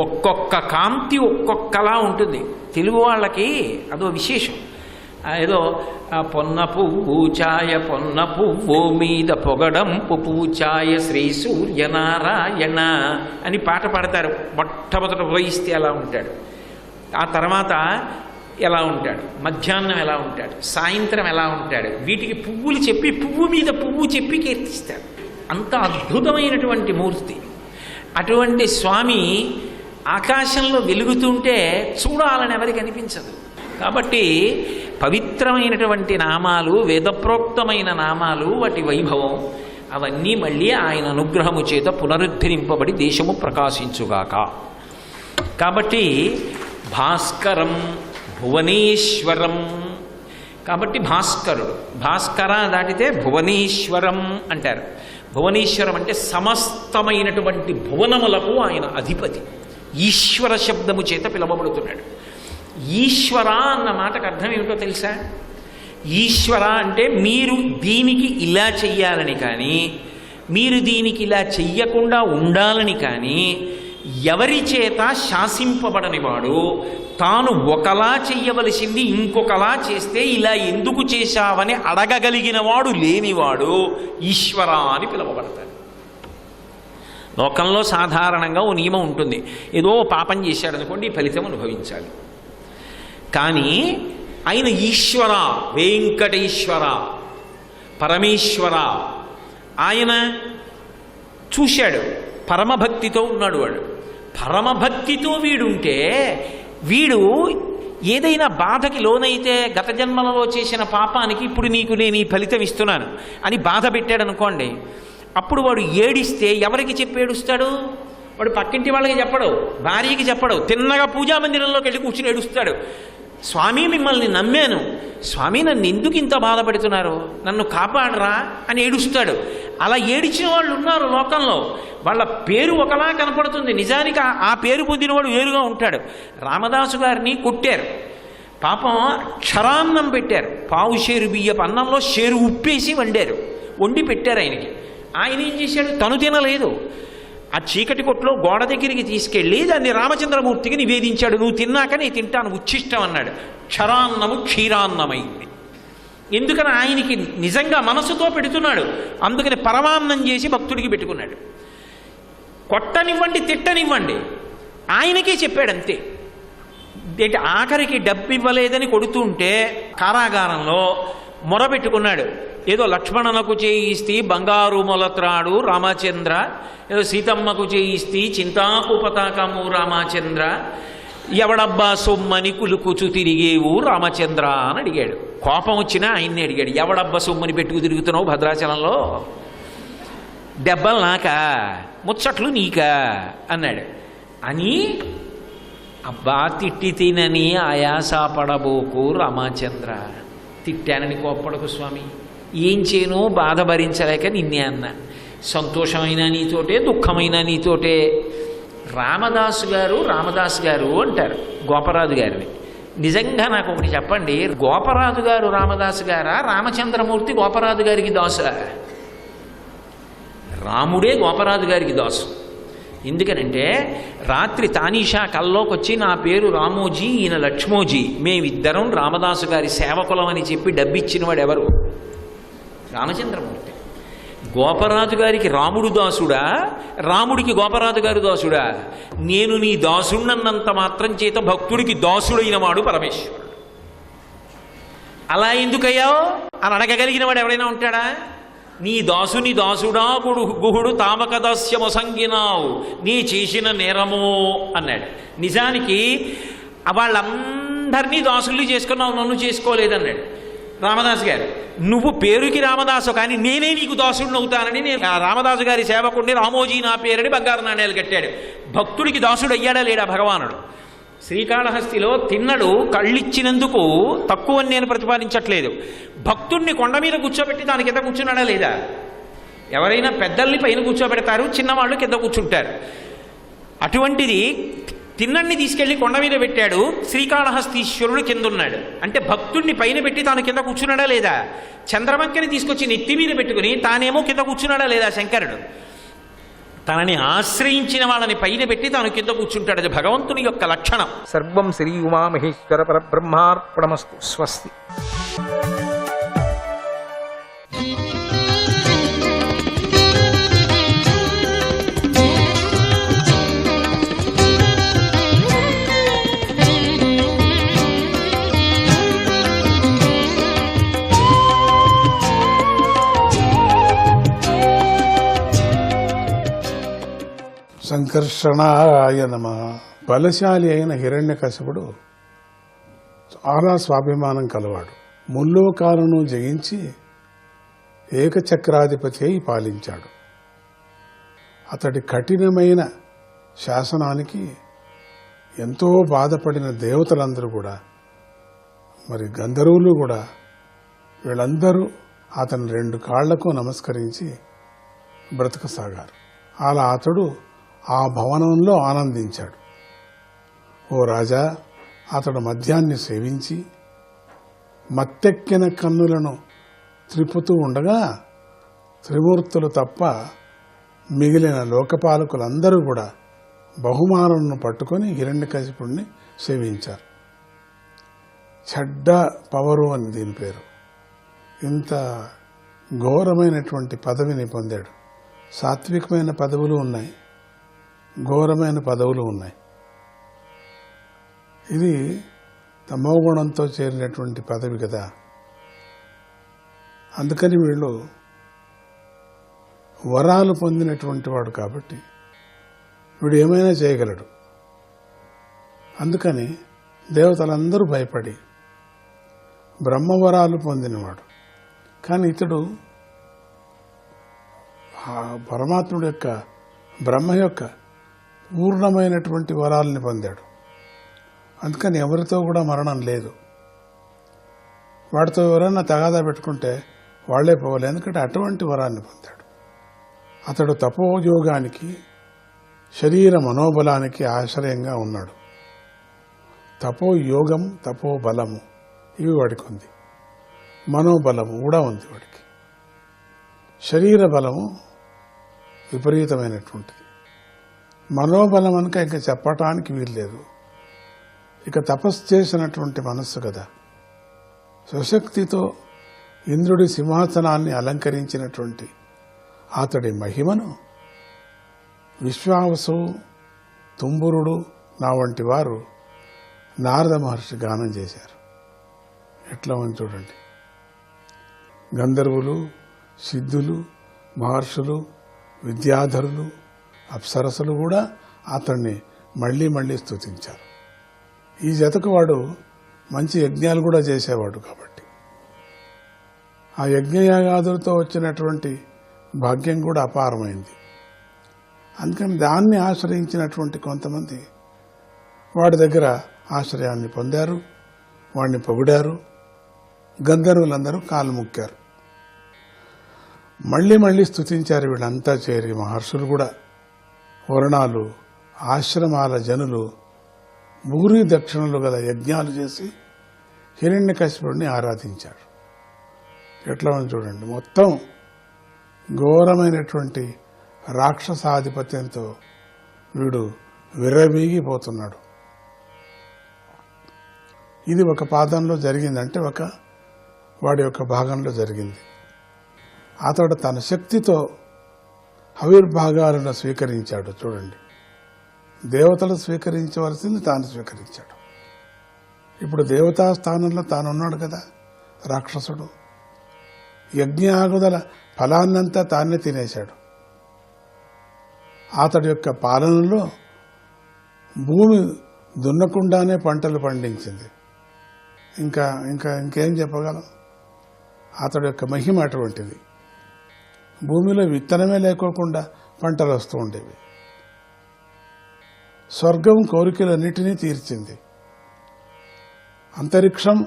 Speaker 9: ఒక్కొక్క కాంతి ఒక్కొక్కలా ఉంటుంది. తెలుగు వాళ్ళకి అదో విశేషం. ఏదో పొన్న పువ్వు ఛాయ, పొన్న పువ్వు మీద పొగడంపు పూచాయ శ్రీ సూర్యనారాయణ అని పాట పాడతారు. మొట్టమొదట ఉదయిస్తే ఎలా ఉంటాడు, ఆ తర్వాత ఎలా ఉంటాడు, మధ్యాహ్నం ఎలా ఉంటాడు, సాయంత్రం ఎలా ఉంటాడు, వీటికి పువ్వులు చెప్పి పువ్వు మీద పువ్వు చెప్పి కీర్తిస్తాడు. అంత అద్భుతమైనటువంటి మూర్తి. అటువంటి స్వామి ఆకాశంలో వెలుగుతుంటే చూడాలని ఎవరికి అనిపించదు. కాబట్టి పవిత్రమైనటువంటి నామాలు, వేదప్రోక్తమైన నామాలు, వాటి వైభవం అవన్నీ మళ్ళీ ఆయన అనుగ్రహము చేత పునరుద్ధరింపబడి దేశము ప్రకాశించుగాక. కాబట్టి భాస్కరం భువనేశ్వరం. కాబట్టి భాస్కరుడు, భాస్కర దాటితే భువనేశ్వరం అంటారు. భువనేశ్వరం అంటే సమస్తమైనటువంటి భువనములకు ఆయన అధిపతి. ఈశ్వర శబ్దము చేత పిలవబడుతున్నాడు. ఈశ్వర అన్న మాటకు అర్థం ఏమిటో తెలుసా? ఈశ్వర అంటే మీరు దీనికి ఇలా చెయ్యాలని కానీ, మీరు దీనికి ఇలా చెయ్యకుండా ఉండాలని కానీ ఎవరి చేత శాసింపబడని వాడు, తాను ఒకలా చెయ్యవలసింది ఇంకొకలా చేస్తే ఇలా ఎందుకు చేశావని అడగగలిగిన వాడు లేనివాడు ఈశ్వర అని పిలువబడతాడు. లోకంలో సాధారణంగా ఓ నియమం ఉంటుంది, ఏదో పాపం చేశాడు అనుకోండి ఫలితం అనుభవించాలి. కానీ ఆయన ఈశ్వర, వెంకటేశ్వర, పరమేశ్వర. ఆయన చూశాడు, పరమభక్తితో ఉన్నాడు వాడు. పరమభక్తితో వీడుంటే వీడు ఏదైనా బాధకి లోనైతే గత జన్మలలో చేసిన పాపానికి ఇప్పుడు నీకు నేను ఈ ఫలితం ఇస్తున్నాను అని బాధ పెట్టాడు అనుకోండి, అప్పుడు వాడు ఏడిస్తే ఎవరికి చెప్పి ఏడుస్తాడు? వాడు పక్కింటి వాళ్ళకి చెప్పడు, భార్యకి చెప్పడు, తిన్నగా పూజా మందిరంలోకి వెళ్ళి కూర్చుని ఏడుస్తాడు. స్వామి మిమ్మల్ని నమ్మాను, స్వామి నన్ను ఎందుకు ఇంత బాధపెడుతున్నారు, నన్ను కాపాడరా అని ఏడుస్తాడు. అలా ఏడిచిన వాళ్ళు ఉన్నారు లోకంలో. వాళ్ళ పేరు ఒకలా కనపడుతుంది, నిజానికి ఆ పేరు పొందినవాడు వేరుగా ఉంటాడు. రామదాసు గారిని కొట్టారు, పాపం క్షరాన్నం పెట్టారు, పావు షేరు బియ్యపు అన్నంలో షేరు ఉప్పేసి వండి పెట్టారు ఆయనకి. ఆయన ఏం చేశాడు? తను తినలేదు. ఆ చీకటి కొట్లో గోడ దగ్గరికి తీసుకెళ్ళి దాన్ని రామచంద్రమూర్తికి నివేదించాడు. నువ్వు తిన్నాక నేను తింటాను, ఉచ్ఛిష్టం అన్నాడు. క్షరాన్నము క్షీరాన్నమైంది. ఎందుకని ఆయనకి నిజంగా మనసుతో పెడుతున్నాడు, అందుకని పరమాన్నం చేసి భక్తుడికి పెట్టుకున్నాడు. కొట్టనివ్వండి తిట్టనివ్వండి ఆయనకే చెప్పాడు అంతే. ఆఖరికి డబ్బు ఇవ్వలేదని కొడుతుంటే కారాగారంలో మొరబెట్టుకున్నాడు. ఏదో లక్ష్మణనకు చేయిస్తే బంగారు మొలత్రాడు రామచంద్ర, ఏదో సీతమ్మకు చేయిస్తే చింతాకు పతాకము రామచంద్ర, ఎవడబ్బా సొమ్మని కులుకుచు తిరిగేవు రామచంద్ర అని అడిగాడు. కోపం వచ్చినా ఆయన్ని అడిగాడు, ఎవడబ్బా సొమ్మని పెట్టుకు తిరుగుతున్నావు భద్రాచలంలో, దెబ్బలు నాకా, ముచ్చట్లు నీకా అన్నాడు. అని అబ్బా తిట్టి తినని ఆయాసపడబోకు రామచంద్ర, తిట్టానని కోప్పడకు స్వామి, ఏం చేయను బాధ భరించలేక నిన్నే అన్న, సంతోషమైనా నీతోటే దుఃఖమైనా నీతోటే. రామదాసు గారు అంటారు గోపరాజు గారిని. నిజంగా నాకు ఒకటి చెప్పండి, గోపరాజు గారు రామదాసు గారా, రామచంద్రమూర్తి గోపరాజు గారికి దాసా? రాముడే గోపరాజు గారికి దాసు. ఎందుకనంటే రాత్రి తానీషా కల్లోకి వచ్చి నా పేరు రామోజీ, ఈయన లక్ష్మోజీ, మేమిద్దరం రామదాసు గారి సేవకులం అని చెప్పి డబ్బిచ్చిన వాడు ఎవరు? రామచంద్రమూర్తి. గోపరాజు గారికి రాముడు దాసుడా, రాముడికి గోపరాజు గారు దాసుడా? నేను నీ దాసుడినంత మాత్రం చేత భక్తుడికి దాసుడైన వాడు పరమేశ్వరుడు. అలా ఎందుకయ్యావు అని అడగగలిగిన వాడు ఎవరైనా ఉంటాడా? నీ దాసుని దాసుడా గుహుడు తామక దాస్యమొసంగినావు, నీ చేసిన నేరమో అన్నాడు. నిజానికి వాళ్ళందరినీ దాసుల్ని చేసుకున్నావు, నన్ను చేసుకోలేదన్నాడు రామదాసు గారు. నువ్వు పేరుకి రామదాసు, కానీ నేనే నీకు దాసుడిని అవుతానని నేను రామదాసు గారి సేవకుడిని రామోజీ నా పేరుని బంగారు నాణ్యాలు కట్టాడు. భక్తుడికి దాసుడు అయ్యాడా లేడా భగవానుడు? శ్రీకాళహస్తిలో తిన్నడు కళ్ళిచ్చినందుకు తక్కువని నేను ప్రతిపాదించట్లేదు. భక్తుడిని కొండ మీద కూర్చోబెట్టి దాని కింద కూర్చున్నాడా లేదా? ఎవరైనా పెద్దల్ని పైన కూర్చోబెడతారు, చిన్నవాళ్ళు కింద కూర్చుంటారు. అటువంటిది తిన్నడిని తీసుకెళ్లి కొండ మీద పెట్టాడు, శ్రీకాళహస్తీశ్వరుడు కింద ఉన్నాడు. అంటే భక్తుడిని పైన పెట్టి తాను కింద కూర్చున్నాడా లేదా? చంద్రవంకని తీసుకొచ్చి నెత్తి మీద పెట్టుకుని తానేమో కింద కూర్చున్నాడా లేదా శంకరుడు? తనని ఆశ్రయించిన వాళ్ళని పైన పెట్టి తాను కింద కూర్చుంటాడు. అది భగవంతుని యొక్క లక్షణం.
Speaker 10: సర్వం శ్రీ ఉమామహేశ్వర పరబ్రహ్మార్పణమస్తు. స్వస్తి.
Speaker 11: సంకర్షణాయ నమః. బలశాలి అయిన హిరణ్యకశిపుడు చాలా స్వాభిమానం కలవాడు. ముల్లోకాలను జయించి ఏకచక్రాధిపతి అయి పాలించాడు. అతడి కఠినమైన శాసనానికి ఎంతో బాధపడిన దేవతలందరూ కూడా, మరి గంధర్వులు కూడా, వీళ్ళందరూ అతని 2 కాళ్లకు నమస్కరించి బ్రతకసాగారు. అలా అతడు ఆ భవనంలో ఆనందించాడు. ఓ రాజా, అతడు మద్యాన్ని సేవించి మత్తెక్కిన కన్నులను త్రిప్పుతూ ఉండగా త్రిమూర్తులు తప్ప మిగిలిన లోకపాలకులందరూ కూడా బహుమానులను పట్టుకొని హిరణ్యకశిపుణ్ణి సేవించారు. చెడ్డ పవరు అని దీని పేరు. ఇంత ఘోరమైనటువంటి పదవిని పొందాడు. సాత్వికమైన పదవులు ఉన్నాయి, ఘోరమైన పదవులు ఉన్నాయి. ఇది తమోగుణంతో చేరినటువంటి పదవి కదా. అందుకని వీళ్ళు వరాలు పొందినటువంటి వాడు కాబట్టి వీడు ఏమైనా చేయగలడు. అందుకని దేవతలందరూ భయపడి బ్రహ్మవరాలు పొందినవాడు. కానీ ఇతడు పరమాత్ముడు యొక్క బ్రహ్మ యొక్క పూర్ణమైనటువంటి వరాలని పొందాడు. అందుకని ఎవరితో కూడా మరణం లేదు. వాడితో ఎవరైనా తగాదా పెట్టుకుంటే వాళ్లే పోవాలి, ఎందుకంటే అటువంటి వరాన్ని పొందాడు. అతడు తపోయోగానికి శరీర మనోబలానికి ఆశ్రయంగా ఉన్నాడు. తపోయోగం తపోబలము ఇవి వాడికి ఉంది. మనోబలము కూడా ఉంది వాడికి. శరీర బలము విపరీతమైనటువంటిది. మనోబలం అనక ఇంకా చెప్పటానికి వీల్లేదు. ఇక తపస్సు చేసినటువంటి మనస్సు కదా. స్వశక్తితో ఇంద్రుడి సింహాసనాన్ని అలంకరించినటువంటి అతడి మహిమను విశ్వావసు, తుంబురుడు నా వంటి వారు నారద మహర్షి గానం చేశారు. ఎట్లా ఉంది చూడండి. గంధర్వులు, సిద్ధులు, మహర్షులు, విద్యాధరులు, అప్సరసులు కూడా అతన్ని మళ్ళీ మళ్ళీ స్తుతించారు. ఈ జతకు వాడు మంచి యజ్ఞాలు కూడా చేసేవాడు కాబట్టి ఆ యజ్ఞయాగాదులతో వచ్చినటువంటి భాగ్యం కూడా అపారమైంది. అందుకని దాన్ని ఆశ్రయించినటువంటి కొంతమంది వాడి దగ్గర ఆశ్రయాన్ని పొందారు, వాడిని పొగిడారు. గంధర్వులందరూ కాలు మొక్కారు, మళ్ళీ మళ్ళీ స్తుతించారు. వీళ్ళంతా చేరి మహర్షులు కూడా, వర్ణాలు, ఆశ్రమాల జనులు భూరి దక్షిణలు గల యజ్ఞాలు చేసి హిరణ్యకశిపుడిని ఆరాధించారు. ఎట్లా ఉంది చూడండి. మొత్తం ఘోరమైనటువంటి రాక్షసాధిపత్యంతో వీడు విర్రవీగిపోతున్నాడు. ఇది ఒక పాదంలో జరిగిందంటే ఒక వాడి యొక్క భాగంలో జరిగింది. అతడు తన శక్తితో ఆవిర్భాగాలను స్వీకరించాడు. చూడండి, దేవతలు స్వీకరించవలసింది తాను స్వీకరించాడు. ఇప్పుడు దేవతా స్థానంలో తాను ఉన్నాడు కదా రాక్షసుడు. యజ్ఞాగుదల ఫలాన్నంతా తానే తినేశాడు. అతడి యొక్క పాలనలో భూమి దున్నకుండానే పంటలు పండించింది. ఇంకేం చెప్పగలం. అతడి యొక్క మహిమ అటువంటిది. భూమిలో విత్తనమే లేకోకుండా పంటలు వస్తూ ఉండేవి. స్వర్గం కోరికలన్నిటినీ తీర్చింది. అంతరిక్షం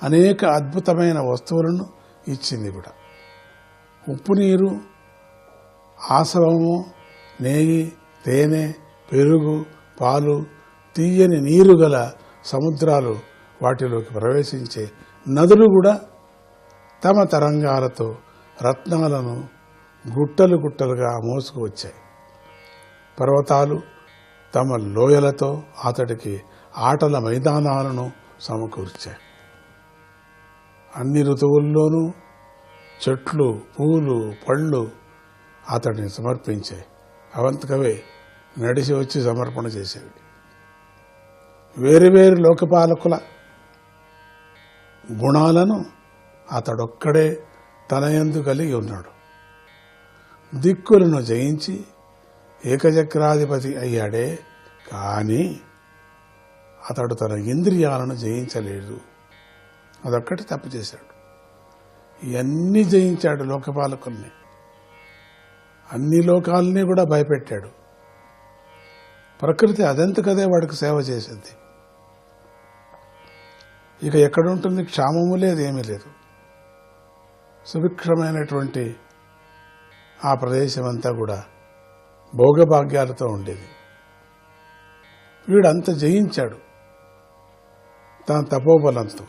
Speaker 11: అనేక అద్భుతమైన వస్తువులను ఇచ్చింది కూడా. ఉప్పు నీరు, ఆసవము, నెయ్యి, తేనె, పెరుగు, పాలు, తీయని నీరు గల సముద్రాలు, వాటిలోకి ప్రవేశించే నదులు కూడా తమ తరంగాలతో రత్నాలను గుట్టలు గుట్టలుగా మోసుకు వచ్చాయి. పర్వతాలు తమ లోయలతో అతడికి ఆటల మైదానాలను సమకూర్చాయి. అన్ని ఋతువుల్లోనూ చెట్లు, పూలు, పళ్ళు అతడిని సమర్పించాయి. అవంతకవే నడిచి వచ్చి సమర్పణ చేసేవి. వేరువేరు లోకపాలకుల గుణాలను అతడొక్కడే తన యందు కలిగి ఉన్నాడు. దిక్కులను జయించి ఏకచక్రాధిపతి అయ్యాడే కానీ అతడు తన ఇంద్రియాలను జయించలేదు. అదొక్కటి తప్పు చేశాడు. ఇవన్నీ జయించాడు లోకపాలకుల్ని, అన్ని లోకాలని కూడా భయపెట్టాడు. ప్రకృతి అదంతకదే వాడికి సేవ చేసింది. ఇక ఎక్కడుంటుంది? క్షామము లేదు, ఏమీ లేదు. సుభిక్షమైనటువంటి ఆ ప్రదేశం అంతా కూడా భోగభాగ్యాలతో ఉండేది. వీడంతా జయించాడు. తన తపోబలంతో.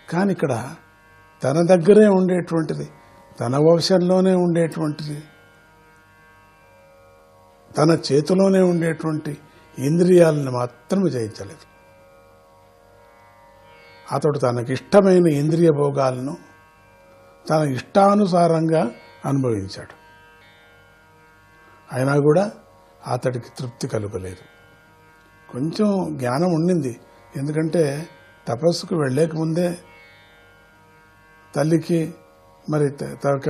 Speaker 11: కానీ ఇక్కడ తన దగ్గరే ఉండేటువంటిది, తన వశంలోనే ఉండేటువంటిది, తన చేతిలోనే ఉండేటువంటి ఇంద్రియాలను మాత్రం జయించలేదు. అతడు తనకిష్టమైన ఇంద్రియ భోగాలను తన ఇష్టానుసారంగా అనుభవించాడు. అయినా కూడా అతడికి తృప్తి కలుగలేదు. కొంచెం జ్ఞానం ఉండింది, ఎందుకంటే తపస్సుకు వెళ్ళేకముందే తల్లికి మరి తనక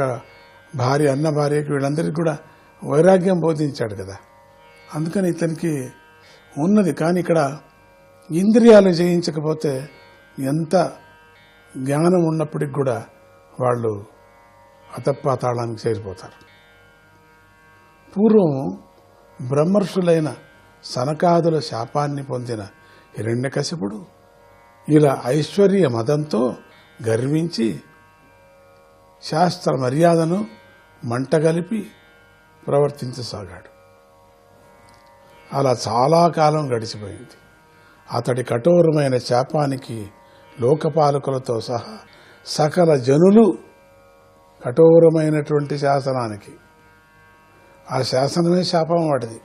Speaker 11: భార్య అన్న భార్యకి వీళ్ళందరికీ కూడా వైరాగ్యం బోధించాడు కదా. అందుకని ఇతనికి ఉన్నది. కానీ ఇక్కడ ఇంద్రియాలు జయించకపోతే ఎంత జ్ఞానం ఉన్నప్పటికి కూడా వాళ్ళు అతపాతాళానికి చేరిపోతారు. పూర్వం బ్రహ్మర్షులైన సనకాదుల శాపాన్ని పొందిన హిరణ్యకశిపుడు ఇలా ఐశ్వర్య మదంతో గర్వించి శాస్త్ర మర్యాదను మంటగలిపి ప్రవర్తించసాగాడు. అలా చాలా కాలం గడిచిపోయింది. అతడి కఠోరమైన శాపానికి లోకపాలకులతో సహా సకల జనులు కఠోరమైనటువంటి శాసనానికి, ఆ శాసనమే శాపం వాడిది.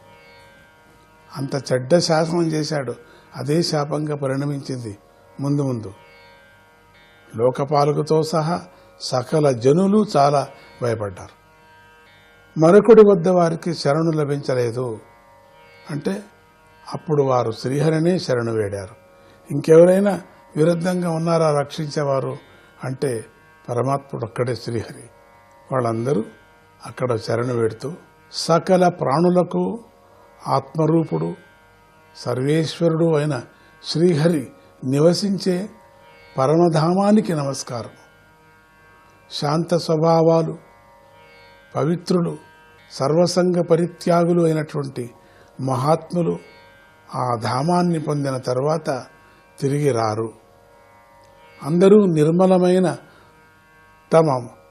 Speaker 11: అంత చెడ్డ శాసనం చేశాడు, అదే శాపంగా పరిణమించింది. ముందు ముందు లోకపాలకుతో సహా సకల జనులు చాలా భయపడ్డారు. మరొకటి వద్ద వారికి శరణు లభించలేదు అంటే అప్పుడు వారు శ్రీహరినే శరణు వేడారు. ఇంకెవరైనా విరుద్ధంగా ఉన్నారా రక్షించేవారు అంటే పరమాత్ముడు ఒక్కడే శ్రీహరి. వాళ్ళందరూ అక్కడ శరణు వేడుతూ సకల ప్రాణులకు ఆత్మరూపుడు సర్వేశ్వరుడు అయిన శ్రీహరి నివసించే పరమధామానికి నమస్కారం. శాంత స్వభావాలు, పవిత్రులు, సర్వసంగ పరిత్యాగులు అయినటువంటి మహాత్ములు ఆ ధామాన్ని పొందిన తర్వాత తిరిగి రారు. అందరూ నిర్మలమైన తమ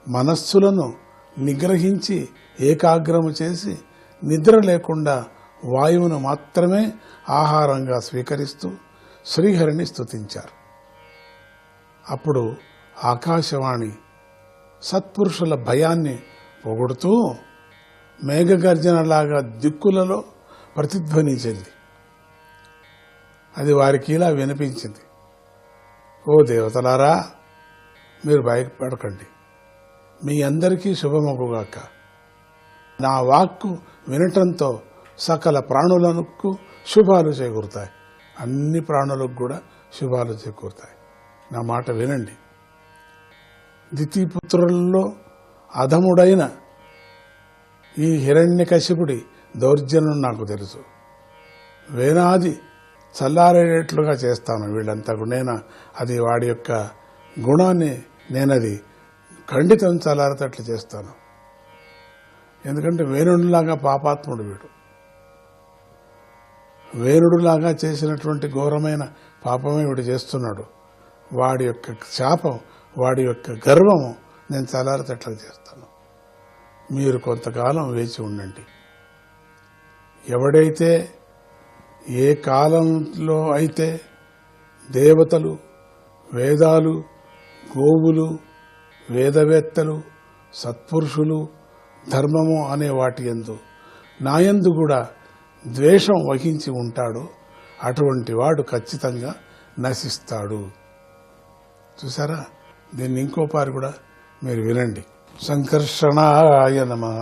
Speaker 11: మనస్సులను నిగ్రహించి ఏకాగ్రము చేసి నిద్ర లేకుండా వాయువును మాత్రమే ఆహారంగా స్వీకరిస్తూ శ్రీహరిని స్తుతించారు. అప్పుడు ఆకాశవాణి సత్పురుషుల భయాన్ని పొగుడుతూ మేఘగర్జనలాగా దిక్కులలో ప్రతిధ్వనించింది. అది వారికి ఇలా వినిపించింది: ఓ దేవతలారా, మీరు భయపడకండి, మీ అందరికీ శుభమగుగాక. నా వాక్కు వినటంతో సకల ప్రాణులకు శుభాలు చేకూరుతాయి. అన్ని ప్రాణులకు కూడా శుభాలు చేకూరుతాయి. నా మాట వినండి. దితిపుత్రులలో అధముడైన ఈ హిరణ్యకశిపుడి దౌర్జన్యం నాకు తెలుసు. వేనాది చల్లారేటట్లుగా చేస్తాను వీళ్ళంతా. నేను అది వాడి యొక్క గుణాన్ని నేనది ఖండితం చల్లారేటట్లు చేస్తాను. ఎందుకంటే వేణుడిలాగా పాపాత్ముడు వీడు. వేణుడులాగా చేసినటువంటి ఘోరమైన పాపమే వీడు చేస్తున్నాడు. వాడి యొక్క శాపం, వాడి యొక్క గర్వము నేను చల్లారేటట్లు చేస్తాను. మీరు కొంతకాలం వేచి ఉండండి. ఎవడైతే ఏ కాలంలో అయితే దేవతలు, వేదాలు, గోవులు, వేదవేత్తలు, సత్పురుషులు, ధర్మము అనే వాటి యందు నాయందు కూడా ద్వేషం వహించి ఉంటాడో అటువంటి వాడు ఖచ్చితంగా నశిస్తాడు. చూసారా? దీన్ని ఇంకో పారి కూడా మీరు వినండి. సంకర్షణాయ నమః.